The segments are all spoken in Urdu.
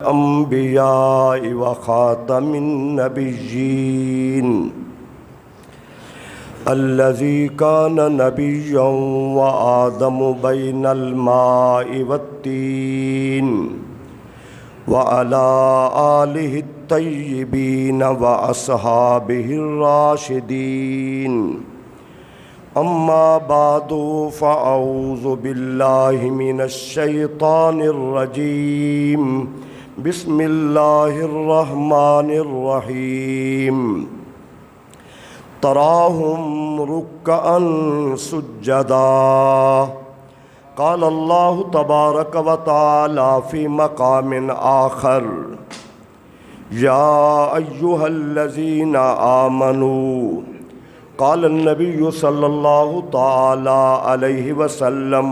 الأنبياء وخاتم النبيين الذي كان نبيا وآدم بين الماء والطين وعلى آله الطيبين وأصحابه الراشدين. أما بعد فأعوذ بالله من الشيطان الرجيم. بسم الله الرحمن الرحيم. تراهم ركعا سجدا. قال الله تبارك وتعالى في مقام آخر: يا أيها الذين آمنوا. قال النبي صلى الله تعالى عليه وسلم: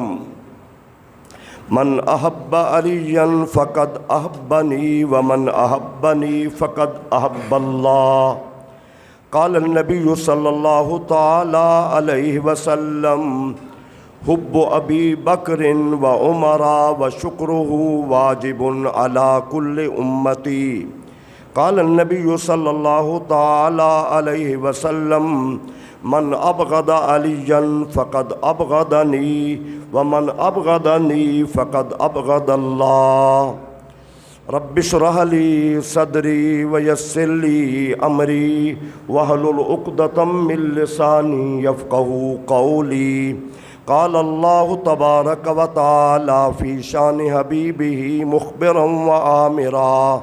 من أحب عليا فقد أحبني ومن أحبني فقد أحب الله. قال النبي صلى الله تعالى عليه وسلم: حب أبي بكر وعمر وشكره واجب على كل أمتي. قال النبي صلى الله تعالى عليه وسلم: من أبغض عليا فقد أبغضني ومن أبغضني فقد أبغض الله. رب اشرح لي صدري ويسر لي أمري واحلل عقدة من لساني يفقهوا قولي. قال الله تبارك وتعالى في شان حبيبه مخبرا وآمرا: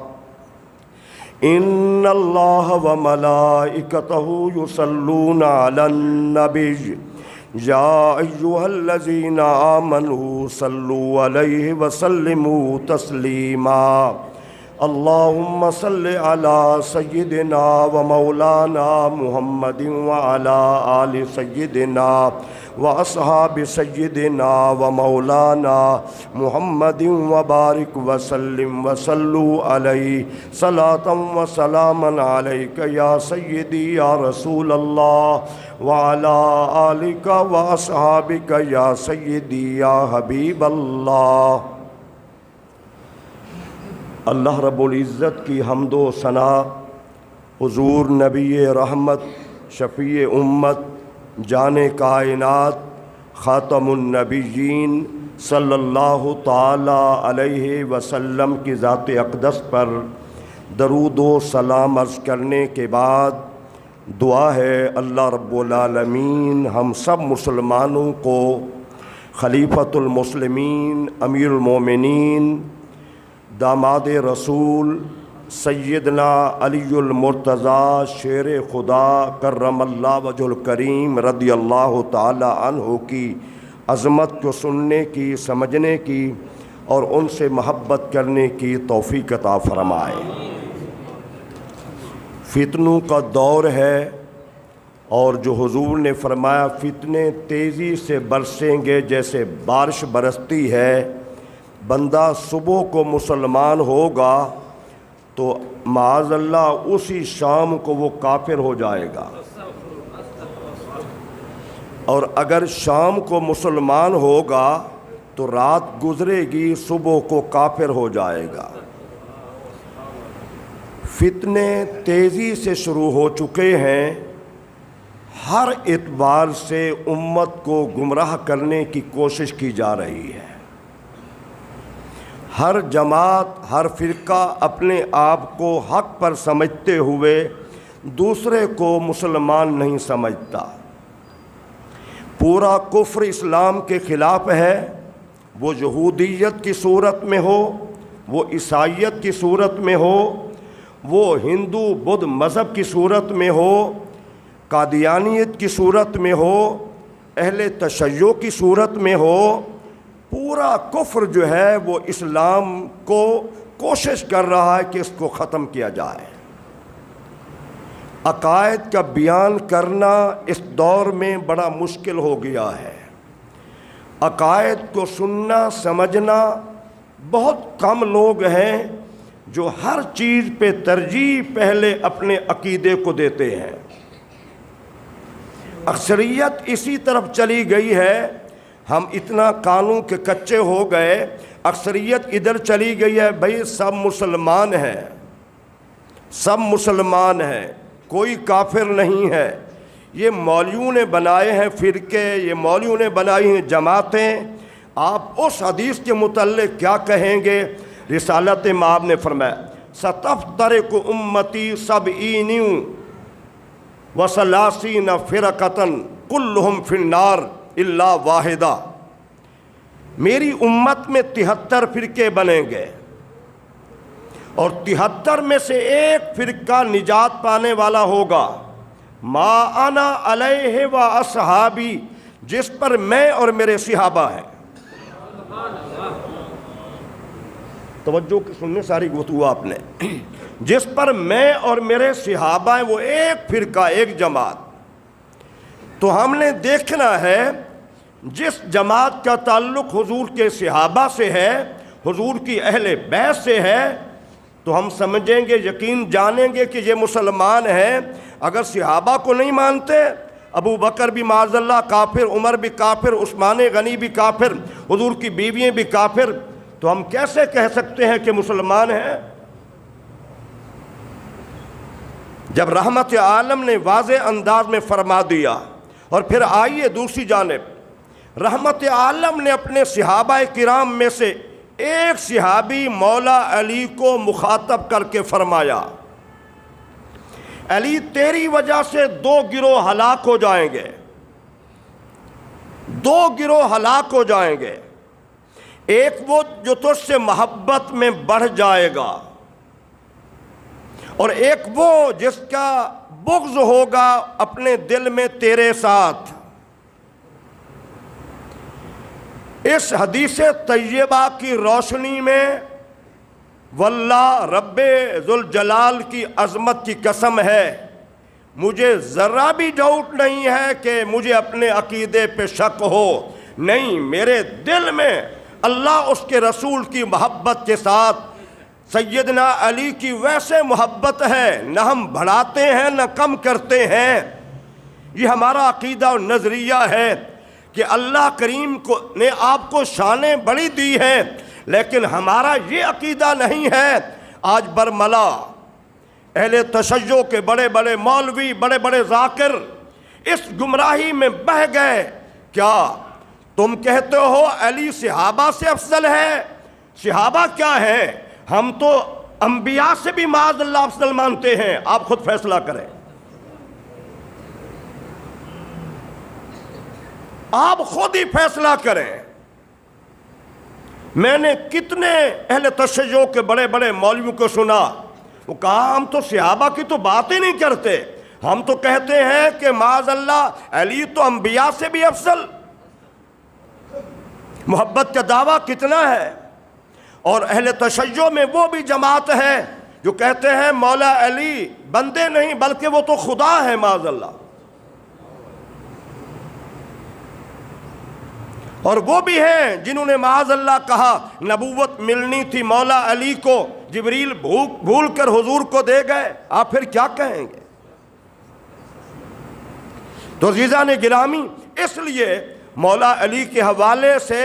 إن الله وملائكته يصلون على النبي يا أيها الذين آمنوا صلوا عليه وسلموا تسليما. اللهم صل على سيدنا ومولانا محمد وعلى آل سيدنا وأصحاب سيدنا ومولانا محمد وبارك وسلم وصلوا عليه صلاة وسلاما عليك يا سيدي يا رسول الله وعلى آلك وأصحابك يا سيدي يا حبيب اللہ. اللہ رب العزت کی حمد و ثنا حضور نبی رحمت شفیع امت جان کائنات خاتم النبیین صلی اللہ تعالی علیہ وسلم کی ذات اقدس پر درود و سلام عرض کرنے کے بعد دعا ہے اللہ رب العالمین ہم سب مسلمانوں کو خلیفۃ المسلمین امیر المومنین داماد رسول سیدنا علی المرتضیٰ شیر خدا کرم اللہ وجہ الکریم رضی اللہ تعالی عنہ کی عظمت کو سننے کی سمجھنے کی اور ان سے محبت کرنے کی توفیق عطا فرمائے. فتنوں کا دور ہے اور جو حضور نے فرمایا فتنے تیزی سے برسیں گے جیسے بارش برستی ہے. بندہ صبح کو مسلمان ہوگا تو معاذ اللہ اسی شام کو وہ کافر ہو جائے گا، اور اگر شام کو مسلمان ہوگا تو رات گزرے گی صبح کو کافر ہو جائے گا. فتنے تیزی سے شروع ہو چکے ہیں، ہر اعتبار سے امت کو گمراہ کرنے کی کوشش کی جا رہی ہے. ہر جماعت ہر فرقہ اپنے آپ کو حق پر سمجھتے ہوئے دوسرے کو مسلمان نہیں سمجھتا. پورا کفر اسلام کے خلاف ہے، وہ یہودیت کی صورت میں ہو، وہ عیسائیت کی صورت میں ہو، وہ ہندو بدھ مذہب کی صورت میں ہو، قادیانیت کی صورت میں ہو، اہل تشیع کی صورت میں ہو. پورا کفر جو ہے وہ اسلام کو کوشش کر رہا ہے کہ اس کو ختم کیا جائے. عقائد کا بیان کرنا اس دور میں بڑا مشکل ہو گیا ہے. عقائد کو سننا سمجھنا بہت کم لوگ ہیں جو ہر چیز پہ ترجیح پہلے اپنے عقیدے کو دیتے ہیں. اکثریت اسی طرف چلی گئی ہے ہم اتنا قانون کے کچے ہو گئے، اکثریت ادھر چلی گئی ہے، بھئی سب مسلمان ہیں، سب مسلمان ہیں، کوئی کافر نہیں ہے۔ یہ مولویوں نے بنائے ہیں فرقے، یہ مولویوں نے بنائی ہیں جماعتیں۔ آپ اس حدیث کے متعلق کیا کہیں گے؟ رسالت مآب نے فرمایا ستفترق امتی 70 و 30 فرقۃ کلہم فی النار الا واحدہ، میری امت میں 73 فرقے بنیں گے اور 73 میں سے ایک فرقہ نجات پانے والا ہوگا، ما انا علیہ و اصحابی، جس پر میں اور میرے صحابہ ہیں۔ توجہ سننے ساری گفتگو آپ نے، جس پر میں اور میرے صحابہ ہیں، وہ ایک فرقہ، ایک جماعت۔ تو ہم نے دیکھنا ہے جس جماعت کا تعلق حضور کے صحابہ سے ہے، حضور کی اہل بیت سے ہے، تو ہم سمجھیں گے، یقین جانیں گے کہ یہ مسلمان ہیں۔ اگر صحابہ کو نہیں مانتے، ابو بکر بھی معاذ اللہ کافر، عمر بھی کافر، عثمان غنی بھی کافر، حضور کی بیوییں بھی کافر، تو ہم کیسے کہہ سکتے ہیں کہ مسلمان ہیں؟ جب رحمت عالم نے واضح انداز میں فرما دیا، اور پھر آئیے دوسری جانب، رحمت عالم نے اپنے صحابہ کرام میں سے ایک صحابی مولا علی کو مخاطب کر کے فرمایا، علی تیری وجہ سے 2 گروہ ہلاک ہو جائیں گے، 2 گروہ ہلاک ہو جائیں گے، ایک وہ جو تجھ سے محبت میں بڑھ جائے گا، اور ایک وہ جس کا بغض ہوگا اپنے دل میں تیرے ساتھ۔ اس حدیث طیبہ کی روشنی میں واللہ رب ذوالجلال کی عظمت کی قسم ہے، مجھے ذرا بھی ڈاؤٹ نہیں ہے کہ مجھے اپنے عقیدے پہ شک ہو، نہیں، میرے دل میں اللہ اس کے رسول کی محبت کے ساتھ سیدنا علی کی ویسے محبت ہے، نہ ہم بڑھاتے ہیں نہ کم کرتے ہیں۔ یہ ہمارا عقیدہ اور نظریہ ہے کہ اللہ کریم نے آپ کو شانیں بڑی دی ہیں، لیکن ہمارا یہ عقیدہ نہیں ہے۔ آج برملا اہل تشیع کے بڑے بڑے مولوی، بڑے بڑے ذاکر اس گمراہی میں بہہ گئے۔ کیا تم کہتے ہو علی صحابہ سے افضل ہے؟ صحابہ کیا ہے؟ ہم تو انبیاء سے بھی معاذ اللہ افضل مانتے ہیں۔ آپ خود فیصلہ کریں، آپ خود ہی فیصلہ کریں۔ میں نے کتنے اہل تشیع کے بڑے بڑے مولویوں کو سنا، وہ کہا ہم تو صحابہ کی تو بات ہی نہیں کرتے، ہم تو کہتے ہیں کہ معاذ اللہ علی تو انبیاء سے بھی افضل۔ محبت کا دعویٰ کتنا ہے! اور اہل تشیع میں وہ بھی جماعت ہے جو کہتے ہیں مولا علی بندے نہیں بلکہ وہ تو خدا ہے، معاذ اللہ۔ اور وہ بھی ہیں جنہوں نے معاذ اللہ کہا نبوت ملنی تھی مولا علی کو، جبریل بھول کر حضور کو دے گئے۔ آپ پھر کیا کہیں گے؟ تو عزیزان گرامی، اس لیے مولا علی کے حوالے سے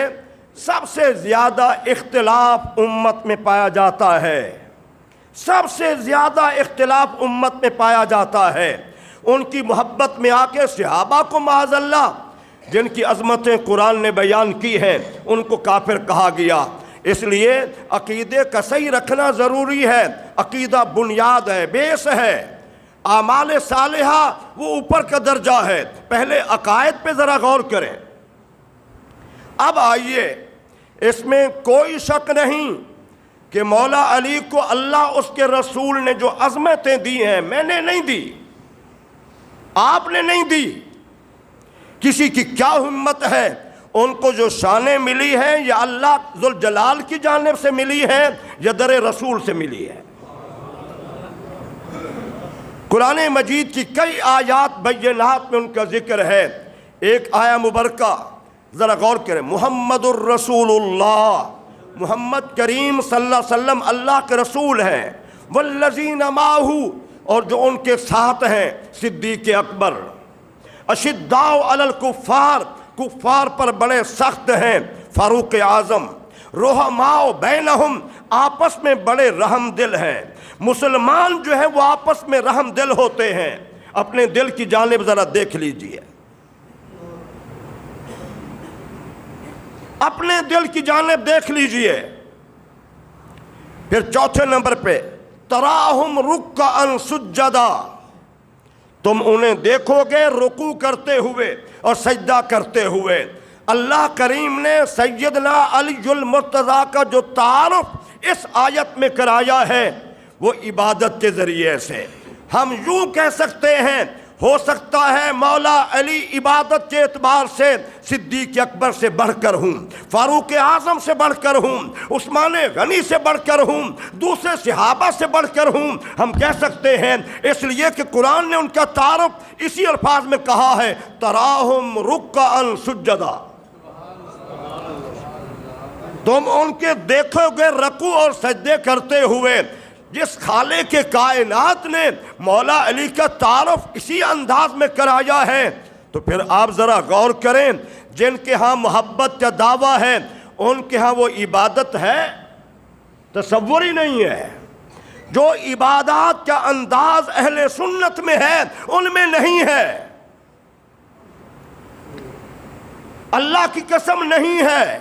سب سے زیادہ اختلاف امت میں پایا جاتا ہے، سب سے زیادہ اختلاف امت میں پایا جاتا ہے۔ ان کی محبت میں آ کے صحابہ کو معاذ اللہ جن کی عظمتیں قرآن نے بیان کی ہیں ان کو کافر کہا گیا۔ اس لیے عقیدے کا صحیح رکھنا ضروری ہے۔ عقیدہ بنیاد ہے، بیس ہے۔ اعمال صالحہ وہ اوپر کا درجہ ہے۔ پہلے عقائد پہ ذرا غور کریں۔ اب آئیے، اس میں کوئی شک نہیں کہ مولا علی کو اللہ اس کے رسول نے جو عظمتیں دی ہیں، میں نے نہیں دی، آپ نے نہیں دی، کسی کی کیا ہمت ہے، ان کو جو شانیں ملی ہیں یا اللہ ذوالجلال کی جانب سے ملی ہیں یا در رسول سے ملی ہے۔ قرآن مجید کی کئی آیات بینات میں ان کا ذکر ہے۔ ایک آیہ مبارکہ ذرا غور کریں، محمد الرسول اللہ، محمد کریم صلی اللہ علیہ وسلم اللہ کے رسول ہیں، والذین معہ، اور جو ان کے ساتھ ہیں، صدیق اکبر، اشداء علی الکفار، کفار پر بڑے سخت ہیں، فاروق اعظم، رحماء بینہم، آپس میں بڑے رحم دل ہیں۔ مسلمان جو ہے وہ آپس میں رحم دل ہوتے ہیں۔ اپنے دل کی جانب ذرا دیکھ لیجئے، اپنے دل کی جانب دیکھ لیجئے۔ پھر چوتھے نمبر پہ تراہم رکعا سجدا، تم انہیں دیکھو گے رکوع کرتے ہوئے اور سجدہ کرتے ہوئے۔ اللہ کریم نے سیدنا علی المرتضیٰ کا جو تعارف اس آیت میں کرایا ہے وہ عبادت کے ذریعے سے۔ ہم یوں کہہ سکتے ہیں، ہو سکتا ہے مولا علی عبادت کے اعتبار سے صدیق اکبر سے بڑھ کر ہوں، فاروق اعظم سے بڑھ کر ہوں، عثمان غنی سے بڑھ کر ہوں، دوسرے صحابہ سے بڑھ کر ہوں، ہم کہہ سکتے ہیں، اس لیے کہ قرآن نے ان کا تعارف اسی الفاظ میں کہا ہے، تراہم رکعا سجدا۔ تم ان کے دیکھو گے رکوع اور سجدے کرتے ہوئے۔ جس خالق کے کائنات نے مولا علی کا تعارف اسی انداز میں کرایا ہے، تو پھر آپ ذرا غور کریں، جن کے ہاں محبت کا دعویٰ ہے ان کے ہاں وہ عبادت ہے؟ تصور ہی نہیں ہے۔ جو عبادات کا انداز اہل سنت میں ہے ان میں نہیں ہے۔ اللہ کی قسم نہیں ہے۔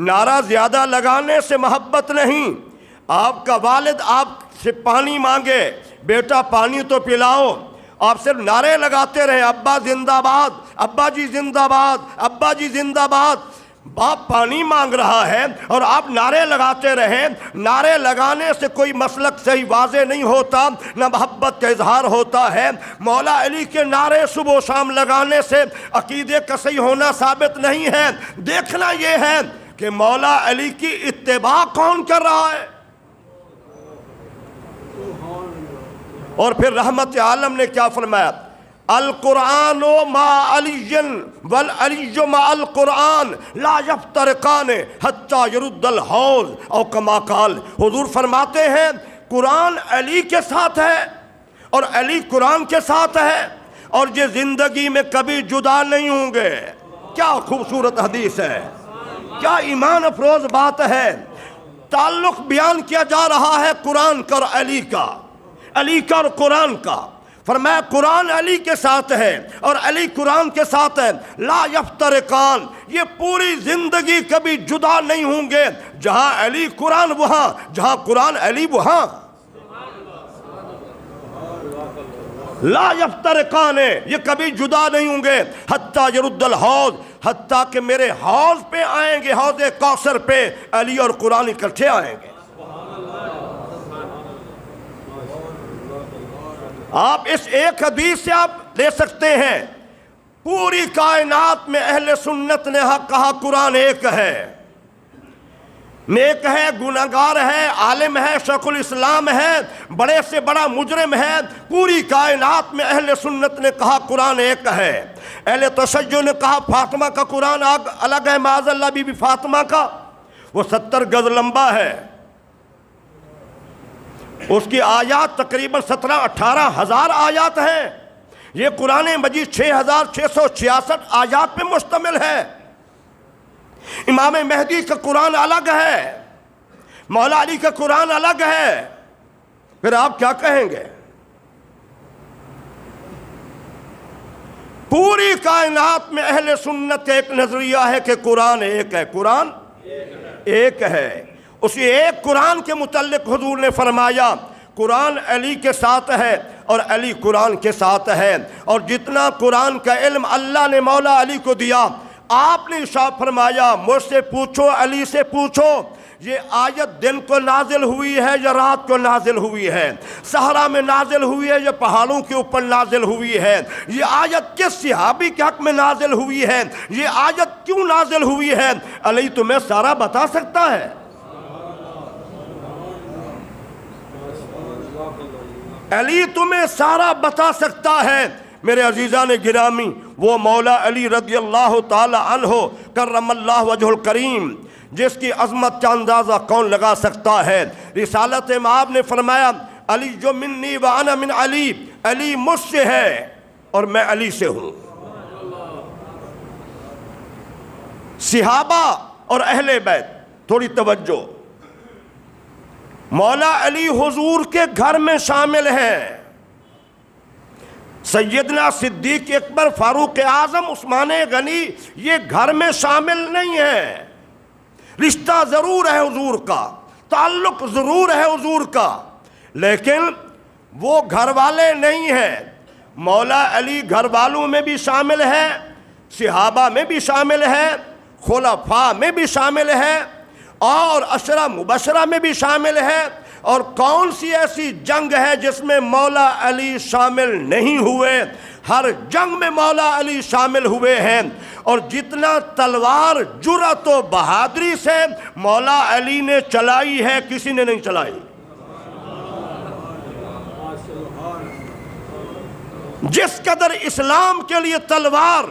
نعرہ زیادہ لگانے سے محبت نہیں۔ آپ کا والد آپ سے پانی مانگے، بیٹا پانی تو پلاؤ، آپ صرف نعرے لگاتے رہے، ابا زندہ باد، ابا جی زندہ باد، ابا جی زندہ باد۔ باپ پانی مانگ رہا ہے اور آپ نعرے لگاتے رہیں۔ نعرے لگانے سے کوئی مسلک صحیح واضح نہیں ہوتا، نہ محبت کا اظہار ہوتا ہے۔ مولا علی کے نعرے صبح و شام لگانے سے عقیدے کا صحیح ہونا ثابت نہیں ہے۔ دیکھنا یہ ہے کہ مولا علی کی اتباع کون کر رہا ہے۔ اور پھر رحمت عالم نے کیا فرمایا؟ القرآن مع علی والعلی مع القرآن لا یفترقان حتی یرد الحوض او کما قال۔ حضور فرماتے ہیں قرآن علی کے ساتھ ہے اور علی قرآن کے ساتھ ہے، اور یہ زندگی میں کبھی جدا نہیں ہوں گے۔ کیا خوبصورت حدیث ہے، کیا ایمان افروز بات ہے۔ تعلق بیان کیا جا رہا ہے قرآن کا اور علی کا، علی کا اور قرآن کا۔ فرمایا قرآن علی کے ساتھ ہے اور علی قرآن کے ساتھ ہے، لا یفترقان، یہ پوری زندگی کبھی جدا نہیں ہوں گے۔ جہاں علی قرآن وہاں، جہاں قرآن علی وہاں۔ لا یفترقان، یہ کبھی جدا نہیں ہوں گے۔ حتی یرد الحوض، حتیٰ کہ میرے حوض پہ آئیں گے، حوض کوثر پہ علی اور قرآن اکٹھے آئیں گے۔ آپ اس ایک حدیث سے آپ لے سکتے ہیں، پوری کائنات میں اہل سنت نے حق کہا قرآن ایک ہے، نیک ہے، گناہگار ہے، عالم ہے، شیخ الاسلام ہے، بڑے سے بڑا مجرم ہے، پوری کائنات میں اہل سنت نے کہا قرآن ایک ہے۔ اہل تشیع نے کہا فاطمہ کا قرآن الگ ہے، معاذ اللہ بی بی فاطمہ کا، وہ 70 گز لمبا ہے، اس کی آیات تقریباً 17-18 ہزار آیات ہیں۔ یہ قرآن مجید 6666 آیات پہ مشتمل ہے۔ امام مہدی کا قرآن الگ ہے، مولا علی کا قرآن الگ ہے۔ پھر آپ کیا کہیں گے؟ پوری کائنات میں اہل سنت کا ایک نظریہ ہے کہ قرآن ایک ہے، قرآن ایک ہے۔ اسی ایک قرآن کے متعلق حضور نے فرمایا قرآن علی کے ساتھ ہے اور علی قرآن کے ساتھ ہے، اور جتنا قرآن کا علم اللہ نے مولا علی کو دیا، آپ نے ارشاد فرمایا مجھ سے پوچھو، علی سے پوچھو، یہ آیت دن کو نازل ہوئی ہے یا رات کو نازل ہوئی ہے، صحرا میں نازل ہوئی ہے یا پہاڑوں کے اوپر نازل ہوئی ہے، یہ آیت کس صحابی کے حق میں نازل ہوئی ہے، یہ آیت کیوں نازل ہوئی ہے، علی تمہیں سارا بتا سکتا ہے۔ علی تمہیں سارا بتا سکتا ہے۔ میرے عزیزان گرامی، وہ مولا علی رضی اللہ تعالی عنہ کرم اللہ وجہ الکریم، جس کی عظمت کا اندازہ کون لگا سکتا ہے۔ رسالت مآب نے فرمایا علی جو منی وانا من علی، علی مجھ سے ہے اور میں علی سے ہوں۔ صحابہ اور اہل بیت، تھوڑی توجہ، مولا علی حضور کے گھر میں شامل ہیں، سیدنا صدیق اکبر، فاروق اعظم، عثمان غنی یہ گھر میں شامل نہیں ہیں۔ رشتہ ضرور ہے حضور کا، تعلق ضرور ہے حضور کا، لیکن وہ گھر والے نہیں ہیں۔ مولا علی گھر والوں میں بھی شامل ہے، صحابہ میں بھی شامل ہے، خلفاء میں بھی شامل ہے، اور عشرہ مبشرہ میں بھی شامل ہے۔ اور کون سی ایسی جنگ ہے جس میں مولا علی شامل نہیں ہوئے؟ ہر جنگ میں مولا علی شامل ہوئے ہیں، اور جتنا تلوار جرأت و بہادری سے مولا علی نے چلائی ہے کسی نے نہیں چلائی۔ جس قدر اسلام کے لیے تلوار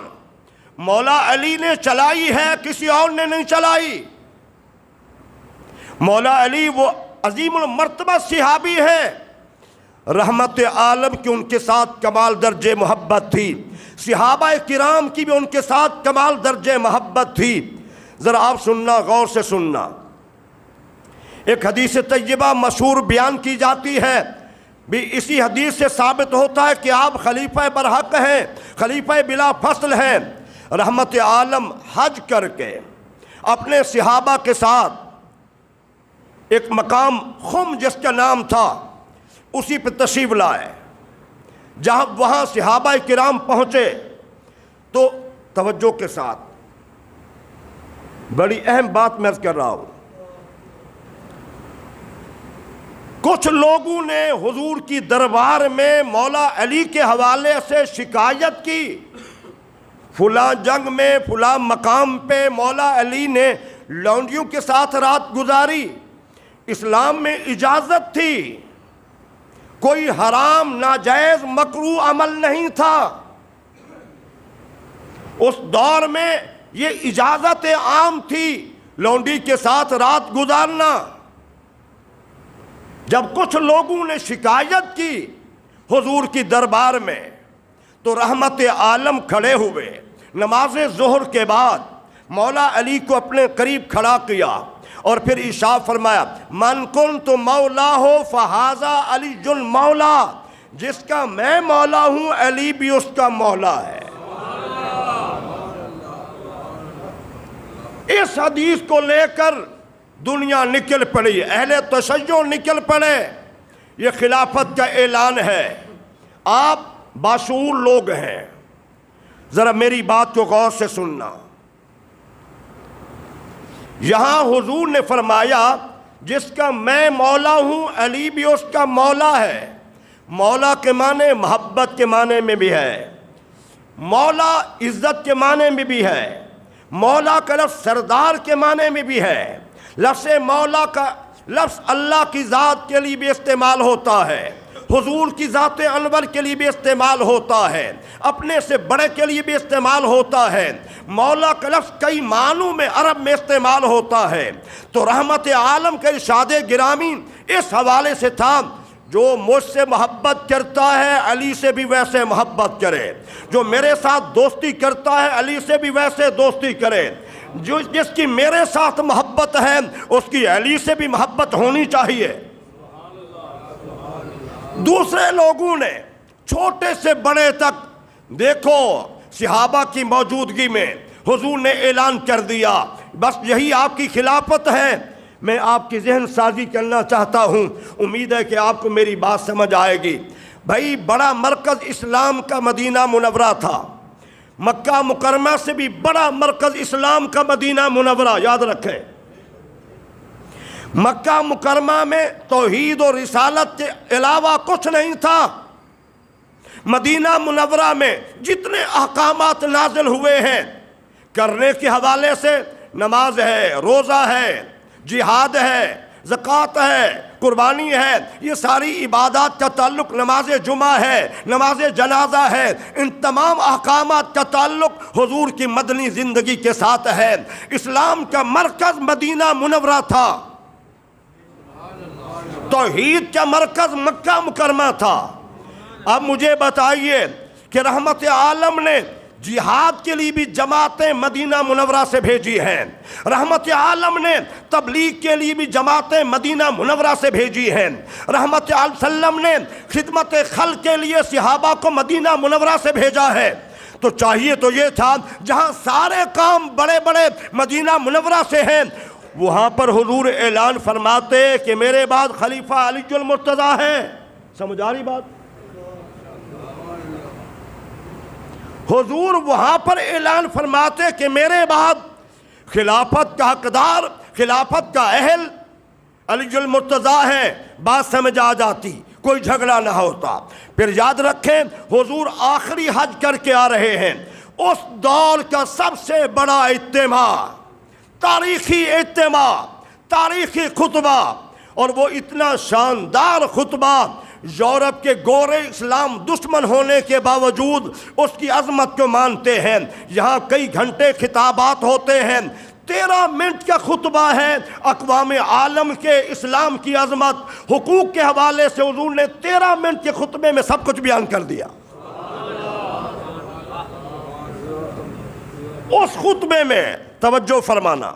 مولا علی نے چلائی ہے کسی اور نے نہیں چلائی۔ مولا علی وہ عظیم المرتبہ صحابی ہے، رحمت عالم کی ان کے ساتھ کمال درجے محبت تھی، صحابہ کرام کی بھی ان کے ساتھ کمال درجے محبت تھی۔ ذرا آپ سننا، غور سے سننا، ایک حدیث طیبہ مشہور بیان کی جاتی ہے، بھی اسی حدیث سے ثابت ہوتا ہے کہ آپ خلیفہ برحق ہیں، خلیفہ بلا فصل ہیں۔ رحمت عالم حج کر کے اپنے صحابہ کے ساتھ ایک مقام خم جس کا نام تھا اسی پہ تشریف لائے۔ جہاں وہاں صحابہ کرام پہنچے تو توجہ کے ساتھ بڑی اہم بات میں عرض کر رہا ہوں، کچھ لوگوں نے حضور کی دربار میں مولا علی کے حوالے سے شکایت کی، فلاں جنگ میں فلاں مقام پہ مولا علی نے لونڈیوں کے ساتھ رات گزاری۔ اسلام میں اجازت تھی، کوئی حرام ناجائز مکروہ عمل نہیں تھا، اس دور میں یہ اجازت عام تھی لونڈی کے ساتھ رات گزارنا۔ جب کچھ لوگوں نے شکایت کی حضور کی دربار میں تو رحمت عالم کھڑے ہوئے، نماز ظہر کے بعد مولا علی کو اپنے قریب کھڑا کیا اور پھر ارشاد فرمایا، من کنت مولا ہو فہذا علی المولا، جس کا میں مولا ہوں علی بھی اس کا مولا ہے۔ اس حدیث کو لے کر دنیا نکل پڑی، اہل تشیع نکل پڑے، یہ خلافت کا اعلان ہے۔ آپ باشعور لوگ ہیں، ذرا میری بات کو غور سے سننا۔ یہاں حضور نے فرمایا جس کا میں مولا ہوں علی بھی اس کا مولا ہے۔ مولا کے معنی محبت کے معنی میں بھی ہے، مولا عزت کے معنی میں بھی ہے، مولا کا لفظ سردار کے معنی میں بھی ہے، لفظ مولا کا لفظ اللہ کی ذات کے لیے بھی استعمال ہوتا ہے، حضور کی ذات انور کے لیے بھی استعمال ہوتا ہے، اپنے سے بڑے کے لیے بھی استعمال ہوتا ہے۔ مولا کا لفظ کئی معنوں میں عرب میں استعمال ہوتا ہے۔ تو رحمت عالم کے ارشاد گرامی اس حوالے سے تھا، جو مجھ سے محبت کرتا ہے علی سے بھی ویسے محبت کرے، جو میرے ساتھ دوستی کرتا ہے علی سے بھی ویسے دوستی کرے، جو جس کی میرے ساتھ محبت ہے اس کی علی سے بھی محبت ہونی چاہیے۔ دوسرے لوگوں نے چھوٹے سے بڑے تک دیکھو صحابہ کی موجودگی میں حضور نے اعلان کر دیا بس یہی آپ کی خلافت ہے۔ میں آپ کی ذہن سازی کرنا چاہتا ہوں، امید ہے کہ آپ کو میری بات سمجھ آئے گی۔ بھائی بڑا مرکز اسلام کا مدینہ منورہ تھا، مکہ مکرمہ سے بھی بڑا مرکز اسلام کا مدینہ منورہ، یاد رکھیں۔ مکہ مکرمہ میں توحید و رسالت کے علاوہ کچھ نہیں تھا۔ مدینہ منورہ میں جتنے احکامات نازل ہوئے ہیں کرنے کے حوالے سے، نماز ہے، روزہ ہے، جہاد ہے، زکوٰۃ ہے، قربانی ہے، یہ ساری عبادات کا تعلق، نماز جمعہ ہے، نماز جنازہ ہے، ان تمام احکامات کا تعلق حضور کی مدنی زندگی کے ساتھ ہے۔ اسلام کا مرکز مدینہ منورہ تھا، توحید کا مرکز مکہ مکرمہ تھا۔ اب مجھے بتائیے کہ رحمت عالم نے جہاد کے لیے بھی جماعتیں مدینہ منورہ سے بھیجی ہیں، رحمت عالم نے تبلیغ کے لیے بھی جماعتیں مدینہ منورہ سے بھیجی ہیں، رحمت علیہ وسلم نے خدمت خلق کے لیے صحابہ کو مدینہ منورہ سے بھیجا ہے۔ تو چاہیے تو یہ تھا جہاں سارے کام بڑے بڑے مدینہ منورہ سے ہیں، وہاں پر حضور اعلان فرماتے کہ میرے بعد خلیفہ علی المرتضیٰ ہیں۔ سمجھ آ رہی بات؟ حضور وہاں پر اعلان فرماتے کہ میرے بعد خلافت کا حقدار، خلافت کا اہل علی المرتضیٰ ہے۔ بات سمجھ آ جاتی، کوئی جھگڑا نہ ہوتا۔ پھر یاد رکھیں حضور آخری حج کر کے آ رہے ہیں، اس دور کا سب سے بڑا اجتماع، تاریخی اجتماع، تاریخی خطبہ، اور وہ اتنا شاندار خطبہ، یورپ کے گورے اسلام دشمن ہونے کے باوجود اس کی عظمت کو مانتے ہیں۔ یہاں کئی گھنٹے خطابات ہوتے ہیں، 13 منٹ کا خطبہ ہے، اقوام عالم کے اسلام کی عظمت، حقوق کے حوالے سے حضور نے 13 منٹ کے خطبے میں سب کچھ بیان کر دیا۔ اس خطبے میں توجہ فرمانا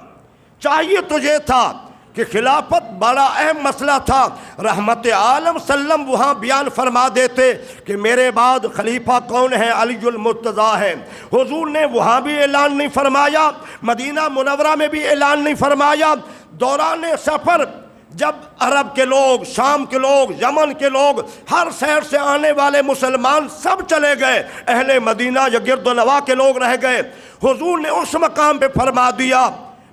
چاہیے تو یہ تھا کہ خلافت بڑا اہم مسئلہ تھا، رحمت عالم سلم وہاں بیان فرما دیتے کہ میرے بعد خلیفہ کون ہے؟ علی المرتضیٰ ہے۔ حضور نے وہاں بھی اعلان نہیں فرمایا، مدینہ منورہ میں بھی اعلان نہیں فرمایا۔ دوران سفر جب عرب کے لوگ، شام کے لوگ، یمن کے لوگ، ہر شہر سے آنے والے مسلمان سب چلے گئے، اہل مدینہ یا گرد و نواح کے لوگ رہ گئے، حضور نے اس مقام پہ فرما دیا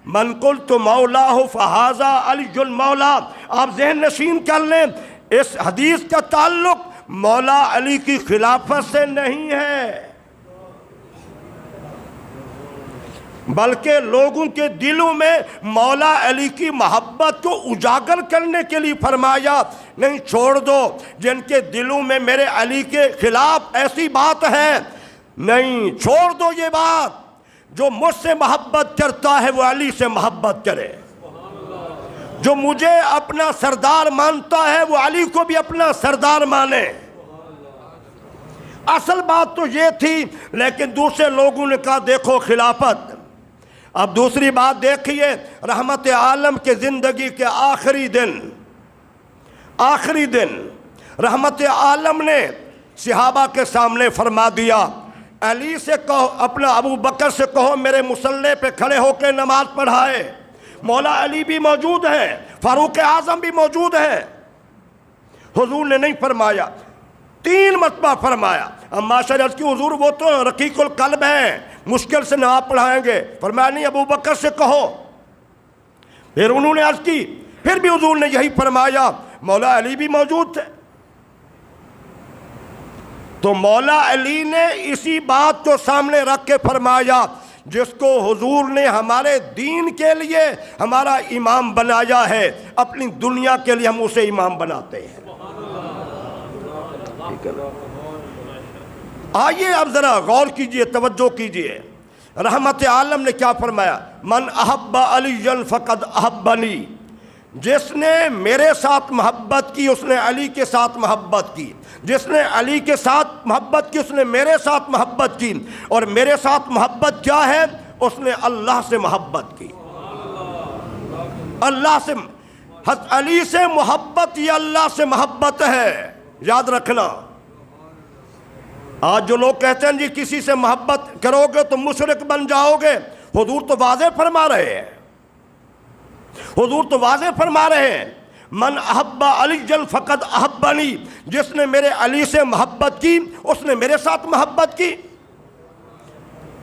من قلت مولاہ فہذا علی المولا۔ آپ ذہن نشین کر لیں، اس حدیث کا تعلق مولا علی کی خلافت سے نہیں ہے، بلکہ لوگوں کے دلوں میں مولا علی کی محبت کو اجاگر کرنے کے لیے فرمایا۔ نہیں چھوڑ دو جن کے دلوں میں میرے علی کے خلاف ایسی بات ہے، نہیں چھوڑ دو یہ بات، جو مجھ سے محبت کرتا ہے وہ علی سے محبت کرے، جو مجھے اپنا سردار مانتا ہے وہ علی کو بھی اپنا سردار مانے۔ اصل بات تو یہ تھی، لیکن دوسرے لوگوں نے کہا دیکھو خلافت۔ اب دوسری بات دیکھیے، رحمت عالم کے زندگی کے آخری دن رحمت عالم نے صحابہ کے سامنے فرما دیا علی سے کہو، اپنا ابو بکر سے کہو میرے مصلی پہ کھڑے ہو کے نماز پڑھائے۔ مولا علی بھی موجود ہے، فاروق اعظم بھی موجود ہے۔ حضور نے نہیں فرمایا، 3 مرتبہ فرمایا۔ اما عرض کی حضور وہ تو رقیق القلب ہیں، مشکل سے نماز پڑھائیں گے۔ فرمایا نہیں، ابو بکر سے کہو۔ پھر انہوں نے عرض کی، پھر بھی حضور نے یہی فرمایا، مولا علی بھی موجود تھے۔ تو مولا علی نے اسی بات کو سامنے رکھ کے فرمایا، جس کو حضور نے ہمارے دین کے لیے ہمارا امام بنایا ہے، اپنی دنیا کے لیے ہم اسے امام بناتے ہیں۔ آئیے اب ذرا غور کیجئے، توجہ کیجئے، رحمت عالم نے کیا فرمایا؟ من احب علی فقد احبنی، جس نے میرے ساتھ محبت کی اس نے علی کے ساتھ محبت کی، جس نے علی کے ساتھ محبت کی اس نے میرے ساتھ محبت کی، اور میرے ساتھ محبت کیا ہے؟ اس نے اللہ سے محبت کی۔ اللہ سے، حضرت علی سے محبت یہ اللہ سے محبت ہے، یاد رکھنا۔ آج جو لوگ کہتے ہیں جی کسی سے محبت کرو گے تو مشرک بن جاؤ گے، حضور تو واضح فرما رہے ہیں، حضور تو واضح فرما رہے ہیں، من احب علی فقد احبنی، جس نے میرے علی سے محبت کی اس نے میرے ساتھ محبت کی۔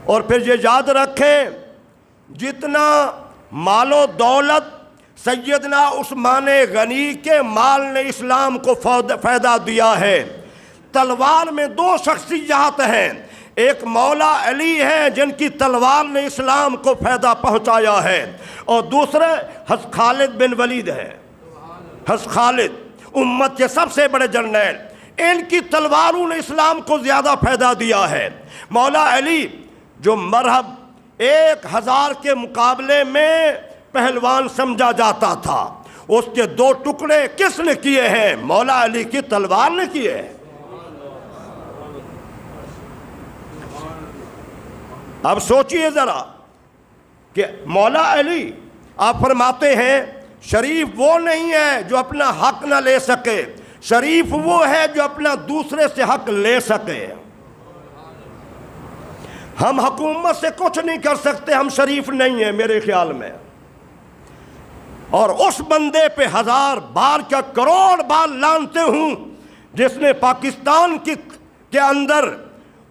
اور پھر یہ یاد رکھیں، جتنا مال و دولت سیدنا عثمان غنی کے مال نے اسلام کو فائدہ دیا ہے، تلوار میں 2 شخصیات ہیں، ایک مولا علی ہیں جن کی تلوار نے اسلام کو فائدہ پہنچایا ہے، اور دوسرے حضرت خالد بن ولید ہے۔ حضرت خالد امت کے سب سے بڑے جرنیل، ان کی تلواروں نے اسلام کو زیادہ فائدہ دیا ہے۔ مولا علی جو مرحب 1000 کے مقابلے میں پہلوان سمجھا جاتا تھا، اس کے 2 ٹکڑے کس نے کیے ہیں؟ مولا علی کی تلوار نے کیے ہیں۔ اب سوچئے ذرا کہ مولا علی آپ فرماتے ہیں شریف وہ نہیں ہے جو اپنا حق نہ لے سکے، شریف وہ ہے جو اپنا دوسرے سے حق لے سکے۔ ہم حکومت سے کچھ نہیں کر سکتے، ہم شریف نہیں ہیں میرے خیال میں۔ اور اس بندے پہ 1000 بار کیا کروڑ بار لانتے ہوں جس نے پاکستان کے اندر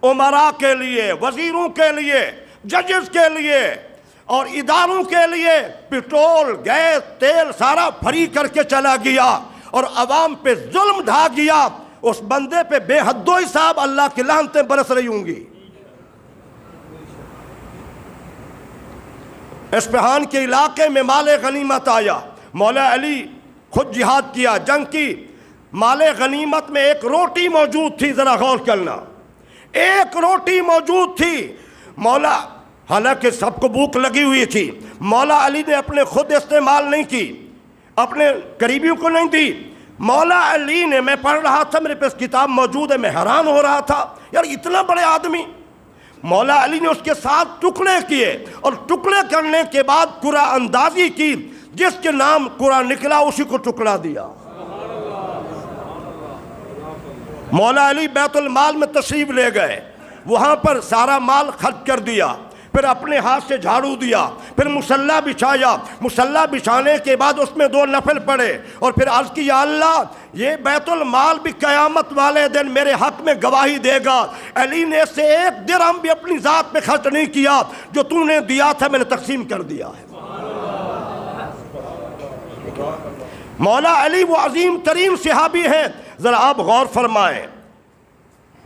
امراء کے لیے، وزیروں کے لیے، ججز کے لیے اور اداروں کے لیے پٹرول، گیس، تیل سارا فری کر کے چلا گیا اور عوام پہ ظلم ڈھا گیا، اس بندے پہ بے حد و حساب اللہ کی لعنتیں برس رہی ہوں گی۔ اصفہان کے علاقے میں مال غنیمت آیا، مولا علی خود جہاد کیا، جنگ کی، مال غنیمت میں ایک روٹی موجود تھی، ذرا غور کرنا، ایک روٹی موجود تھی۔ مولا، حالانکہ سب کو بھوک لگی ہوئی تھی، مولا علی نے اپنے خود استعمال نہیں کی، اپنے قریبیوں کو نہیں دی، مولا علی نے، میں پڑھ رہا تھا، میرے پاس کتاب موجود ہے، میں حیران ہو رہا تھا، یار اتنا بڑے آدمی، مولا علی نے اس کے ساتھ ٹکڑے کیے اور ٹکڑے کرنے کے بعد قرآن اندازی کی، جس کے نام قرآن نکلا اسی کو ٹکڑا دیا۔ مولا علی بیت المال میں تشریف لے گئے، وہاں پر سارا مال خرچ کر دیا، پھر اپنے ہاتھ سے جھاڑو دیا، پھر مصلی بچھایا، مصلی بچھانے کے بعد اس میں 2 نفل پڑھے اور پھر عرض کی یا اللہ یہ بیت المال بھی قیامت والے دن میرے حق میں گواہی دے گا، علی نے سے 1 درہم بھی اپنی ذات پہ خرچ نہیں کیا، جو تو نے دیا تھا میں نے تقسیم کر دیا ہے۔ مولا علی وہ عظیم ترین صحابی ہیں، ذرا آپ غور فرمائیں،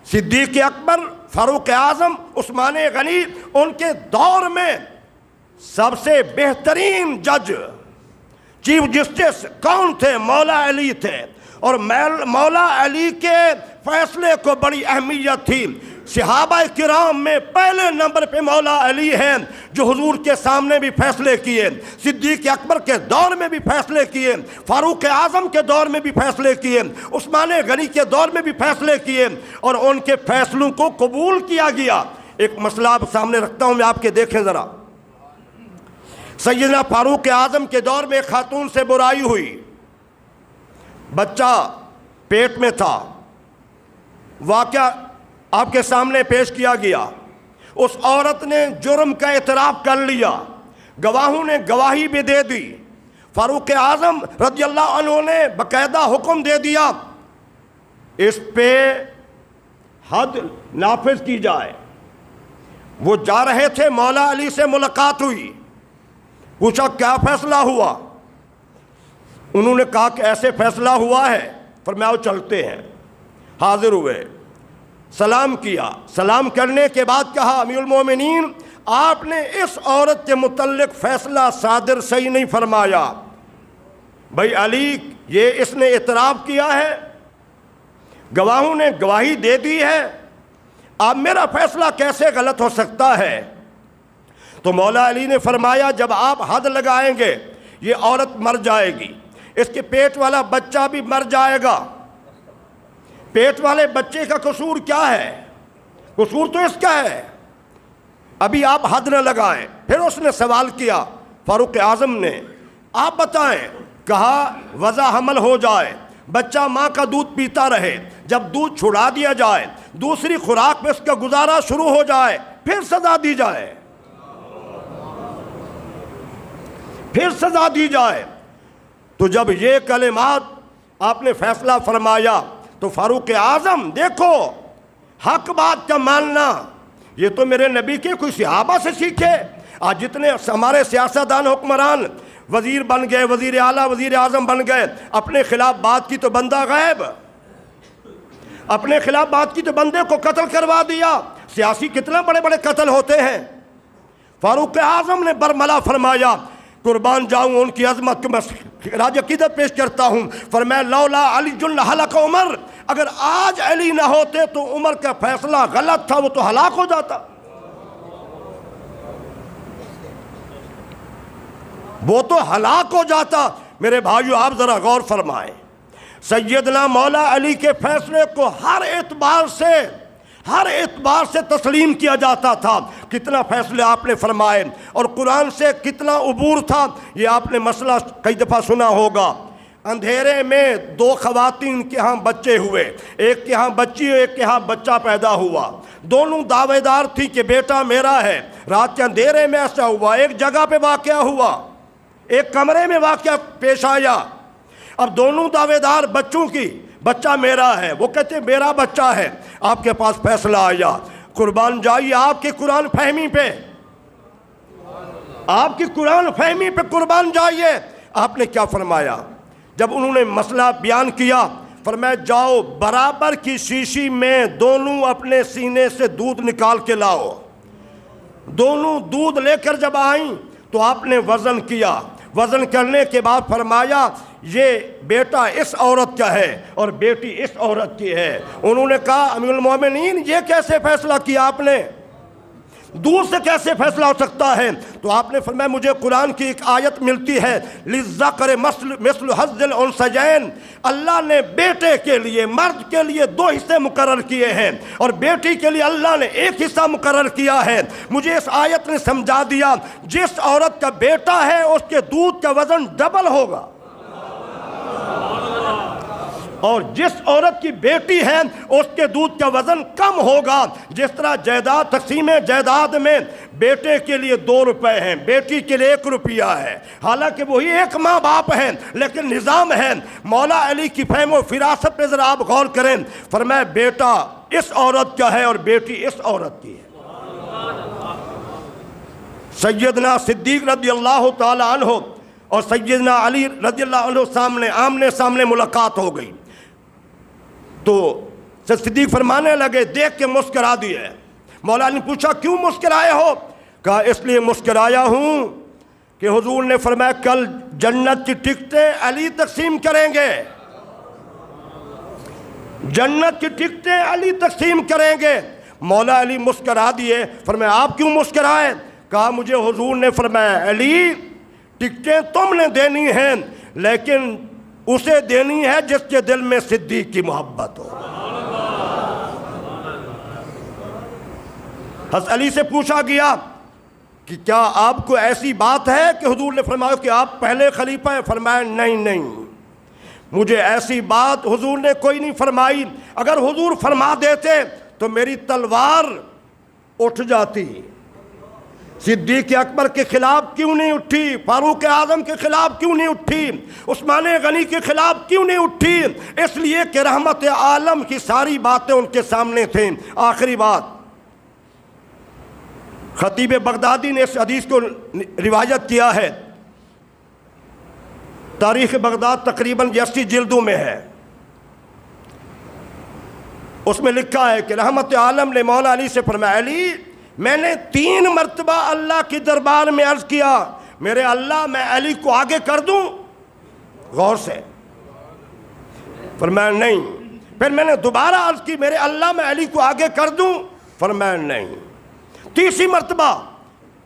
صدیق اکبر، فاروق اعظم، عثمان غنی، ان کے دور میں سب سے بہترین جج، چیف جسٹس کون تھے؟ مولا علی تھے، اور مولا علی کے فیصلے کو بڑی اہمیت تھی۔ صحابہ کرام میں پہلے نمبر پہ مولا علی ہیں، جو حضور کے سامنے بھی فیصلے کیے، صدیق اکبر کے دور میں بھی فیصلے کیے، فاروق اعظم کے دور میں بھی فیصلے کیے، عثمان غنی کے دور میں بھی فیصلے کیے، اور ان کے فیصلوں کو قبول کیا گیا۔ ایک مسئلہ آپ سامنے رکھتا ہوں، میں آپ کے دیکھیں ذرا۔ سیدنا فاروق اعظم کے دور میں ایک خاتون سے برائی ہوئی، بچہ پیٹ میں تھا، واقعہ آپ کے سامنے پیش کیا گیا، اس عورت نے جرم کا اعتراف کر لیا، گواہوں نے گواہی بھی دے دی، فاروق اعظم رضی اللہ عنہ نے باقاعدہ حکم دے دیا اس پہ حد نافذ کی جائے۔ وہ جا رہے تھے، مولا علی سے ملاقات ہوئی، پوچھا کیا فیصلہ ہوا؟ انہوں نے کہا کہ ایسے فیصلہ ہوا ہے، فرمایا چلتے ہیں۔ حاضر ہوئے، سلام کیا، سلام کرنے کے بعد کہا امیر المومنین آپ نے اس عورت کے متعلق فیصلہ صادر صحیح نہیں فرمایا۔ بھائی علی یہ اس نے اعتراف کیا ہے، گواہوں نے گواہی دے دی ہے، اب میرا فیصلہ کیسے غلط ہو سکتا ہے؟ تو مولا علی نے فرمایا جب آپ حد لگائیں گے یہ عورت مر جائے گی، اس کے پیٹ والا بچہ بھی مر جائے گا۔ پیٹ والے بچے کا قصور کیا ہے؟ قصور تو اس کا ہے، ابھی آپ حد نہ لگائیں۔ پھر اس نے سوال کیا فاروق اعظم نے، آپ بتائیں، کہا وضع حمل ہو جائے، بچہ ماں کا دودھ پیتا رہے، جب دودھ چھڑا دیا جائے، دوسری خوراک پہ اس کا گزارا شروع ہو جائے، پھر سزا دی جائے، پھر سزا دی جائے۔ تو جب یہ کلمات آپ نے فیصلہ فرمایا تو فاروق اعظم دیکھو حق بات کا ماننا، یہ تو میرے نبی کے کوئی صحابہ سے سیکھے۔ آج جتنے ہمارے سیاستدان حکمران وزیر بن گئے، وزیر اعلیٰ، وزیر اعظم بن گئے، اپنے خلاف بات کی تو بندہ غائب، اپنے خلاف بات کی تو بندے کو قتل کروا دیا۔ سیاسی کتنے بڑے بڑے قتل ہوتے ہیں۔ فاروق اعظم نے برملا فرمایا قربان جاؤں ان کی عظمت کو، میں راج عقیدت پیش کرتا ہوں، فرمایا لولا علی ہلاک عمر، اگر آج علی نہ ہوتے تو عمر کا فیصلہ غلط تھا، وہ تو ہلاک ہو جاتا، وہ تو ہلاک ہو جاتا۔ میرے بھائیو آپ ذرا غور فرمائیں، سیدنا مولا علی کے فیصلے کو ہر اعتبار سے، ہر اعتبار سے تسلیم کیا جاتا تھا۔ کتنا فیصلے آپ نے فرمائے اور قرآن سے کتنا عبور تھا، یہ آپ نے مسئلہ کئی دفعہ سنا ہوگا۔ اندھیرے میں دو خواتین کے ہاں بچے ہوئے، ایک کے ہاں بچی ایک کے ہاں بچہ پیدا ہوا، دونوں دعوے دار تھی کہ بیٹا میرا ہے۔ رات کے اندھیرے میں ایسا ہوا، ایک جگہ پہ واقعہ ہوا، ایک کمرے میں واقعہ پیش آیا۔ اب دونوں دعوے دار بچوں کی، بچہ میرا ہے، وہ کہتے ہیں میرا بچہ ہے۔ آپ کے پاس فیصلہ آیا، قربان جائیے آپ کی قرآن فہمی پہ، آپ کی قرآن فہمی پہ قربان جائیے۔ آپ نے کیا فرمایا جب انہوں نے مسئلہ بیان کیا؟ فرمایا جاؤ برابر کی شیشی میں دونوں اپنے سینے سے دودھ نکال کے لاؤ۔ دونوں دودھ لے کر جب آئیں تو آپ نے وزن کیا، وزن کرنے کے بعد فرمایا یہ بیٹا اس عورت کا ہے اور بیٹی اس عورت کی ہے۔ انہوں نے کہا امیر المومنین یہ کیسے فیصلہ کیا آپ نے؟ دودھ سے کیسے فیصلہ ہو سکتا ہے؟ تو آپ نے فرمایا مجھے قرآن کی ایک آیت ملتی ہے، للذکر مثل حظ الانثیین، اللہ نے بیٹے کے لیے، مرد کے لیے 2 حصے مقرر کیے ہیں اور بیٹی کے لیے اللہ نے 1 حصہ مقرر کیا ہے۔ مجھے اس آیت نے سمجھا دیا جس عورت کا بیٹا ہے اس کے دودھ کا وزن ڈبل ہوگا، اور جس عورت کی بیٹی ہے اس کے دودھ کا وزن کم ہوگا۔ جس طرح جائیداد، تقسیم جائیداد میں بیٹے کے لیے 2 روپے ہیں، بیٹی کے لیے 1 روپیہ ہے، حالانکہ وہی ایک ماں باپ ہیں لیکن نظام ہے۔ مولا علی کی فہم و فراست پہ ذرا آپ غور کریں، فرمایا بیٹا اس عورت کا ہے اور بیٹی اس عورت کی ہے۔ سیدنا صدیق رضی اللہ تعالی عنہ اور سیدنا علی رضی اللہ عنہ آمنے سامنے ملاقات ہو گئی تو صدیق فرمانے لگے، دیکھ کے مسکرا دیے۔ مولا نے پوچھا کیوں مسکرائے ہو؟ کہا اس لیے مسکرایا ہوں کہ حضور نے فرمایا کل جنت کی ٹکٹیں علی تقسیم کریں گے، جنت کی ٹکٹیں علی تقسیم کریں گے۔ مولا علی مسکرا دیے، فرمایا آپ کیوں مسکرائے؟ کہا مجھے حضور نے فرمایا علی ٹکٹیں تم نے دینی ہیں لیکن اسے دینی ہے جس کے دل میں صدیق کی محبت ہو۔ حضرت علی سے پوچھا گیا کہ کیا آپ کو ایسی بات ہے کہ حضور نے فرمایا کہ آپ پہلے خلیفہ ہیں؟ فرمایا نہیں، مجھے ایسی بات حضور نے کوئی نہیں فرمائی، اگر حضور فرما دیتے تو میری تلوار اٹھ جاتی۔ صدیق اکبر کے خلاف کیوں نہیں اٹھی؟ فاروق اعظم کے خلاف کیوں نہیں اٹھی؟ عثمان غنی کے خلاف کیوں نہیں اٹھی؟ اس لیے کہ رحمت عالم کی ساری باتیں ان کے سامنے تھیں۔ آخری بات، خطیب بغدادی نے اس حدیث کو روایت کیا ہے، تاریخ بغداد تقریباً 80 جلدوں میں ہے۔ اس میں لکھا ہے کہ رحمت عالم نے مولا علی سے فرمایا علی میں نے 3 مرتبہ اللہ کی دربار میں عرض کیا میرے اللہ میں علی کو آگے کر دوں؟ غور سے فرمایا نہیں۔ پھر میں نے دوبارہ عرض کی میرے اللہ میں علی کو آگے کر دوں؟ فرمایا نہیں۔ تیسری مرتبہ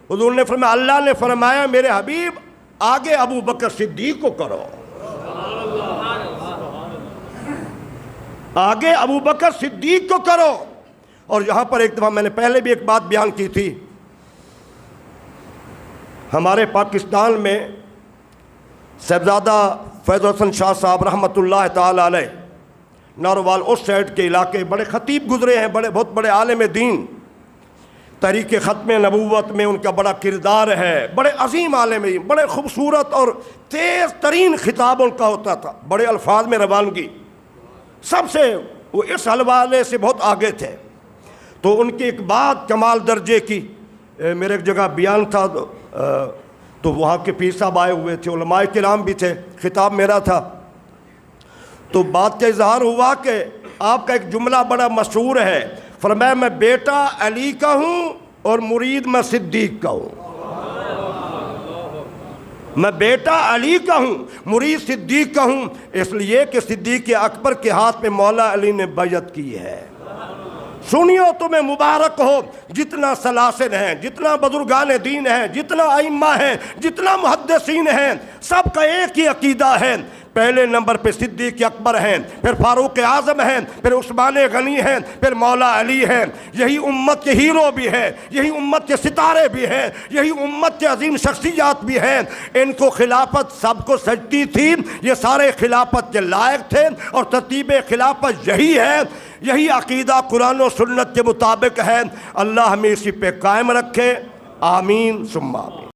حضور نے فرمایا اللہ نے فرمایا میرے حبیب آگے ابو بکر صدیق کو کرو، آگے ابو بکر صدیق کو کرو۔ اور یہاں پر ایک دفعہ میں نے پہلے بھی ایک بات بیان کی تھی، ہمارے پاکستان میں صاحبزادہ فیض حسن شاہ صاحب رحمۃ اللہ تعالی علیہ ناروال اس سائڈ کے علاقے بڑے خطیب گزرے ہیں، بہت بڑے عالم دین، تحریک ختم نبوت میں ان کا بڑا کردار ہے، بڑے عظیم عالم دین، بڑے خوبصورت اور تیز ترین خطاب ان کا ہوتا تھا، بڑے الفاظ میں روانگی، سب سے وہ اس حوالے سے بہت آگے تھے۔ تو ان کی ایک بات کمال درجے کی، میرے ایک جگہ بیان تھا تو وہاں کے پیر صاحب آئے ہوئے تھے، علماء کرام بھی تھے، خطاب میرا تھا، تو بات کا اظہار ہوا کہ آپ کا ایک جملہ بڑا مشہور ہے، فرمایا میں بیٹا علی کا ہوں اور مرید میں صدیق کا ہوں، میں بیٹا علی کا ہوں مرید صدیق کا ہوں، اس لیے کہ صدیق اکبر کے ہاتھ میں مولا علی نے بیعت کی ہے۔ سنیو تمہیں مبارک ہو، جتنا سلاسل ہیں، جتنا بزرگان دین ہیں، جتنا ائمہ ہیں، جتنا محدثین ہیں، سب کا ایک ہی عقیدہ ہے پہلے نمبر پہ صدیق اکبر ہیں، پھر فاروق اعظم ہیں، پھر عثمان غنی ہیں، پھر مولا علی ہیں۔ یہی امت کے ہیرو بھی ہیں، یہی امت کے ستارے بھی ہیں، یہی امت کے عظیم شخصیات بھی ہیں۔ ان کو خلافت سب کو سجتی تھی، یہ سارے خلافت کے لائق تھے، اور ترتیب خلافت یہی ہے، یہی عقیدہ قرآن و سنت کے مطابق ہے۔ اللہ ہمیں اسی پہ قائم رکھے، آمین ثم آمین۔